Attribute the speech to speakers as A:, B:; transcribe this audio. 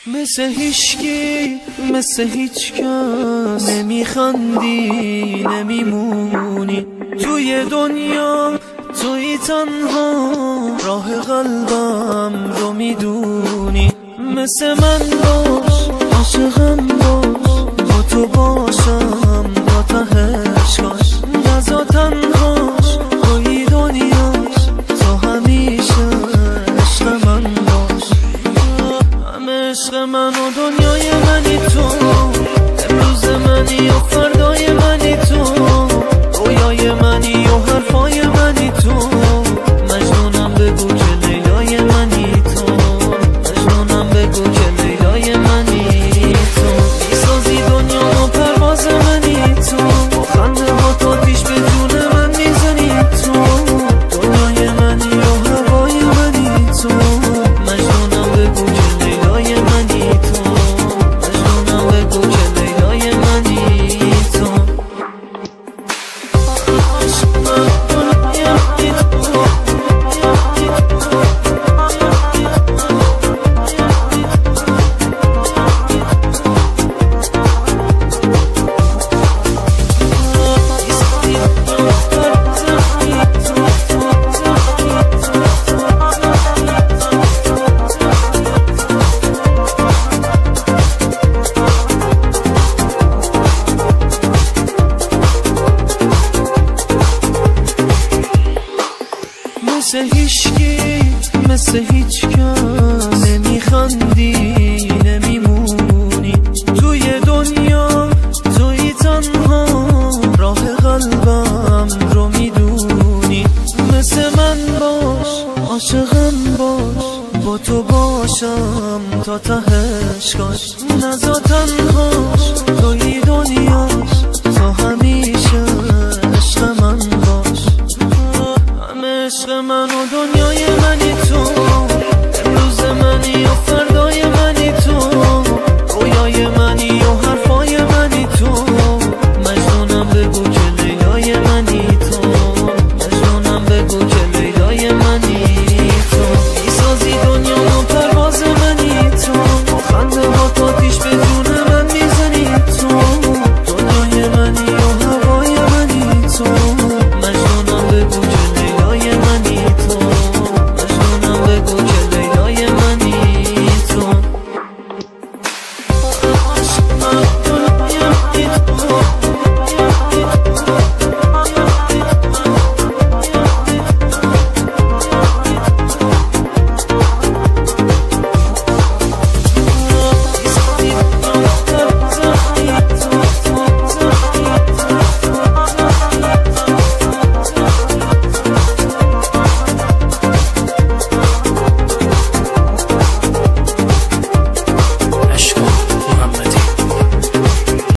A: مثل هیچکی مثل هیچ کس نمیخندی نمیمونی توی دنیا، توی تنها راه قلبم رو میدونی. مثل من باش عاشقم باش، با تو باشم تا تهش کاش. نزا تنهاش توی دنیاش، تا همیشه عشق من باش. همه عشق من و دنیای منی تو، امروز منی و فردای منی تو، رویای منی و حرفای منی تو. مجنونم بگو که لیلای منی تو، مجنونم بگو که لیلای منی تو. میسازی دنیا و پرواز منی تو، با خنده ها تا پیش به جون من میزنی تو. دنیای منی و هوای منی تو، مجنونم بگو که لیلای منی تو، مجنونم بگو که لیلای منی تو. مثل هیچکی مثل هیچ کس نمیخندی نمیمونی توی دنیا، توی تنها راه قلبم رو میدونی. مثل من باش عاشقم باش، با تو باشم تا تهش کاش. نزا تنهاش توی دنیاش،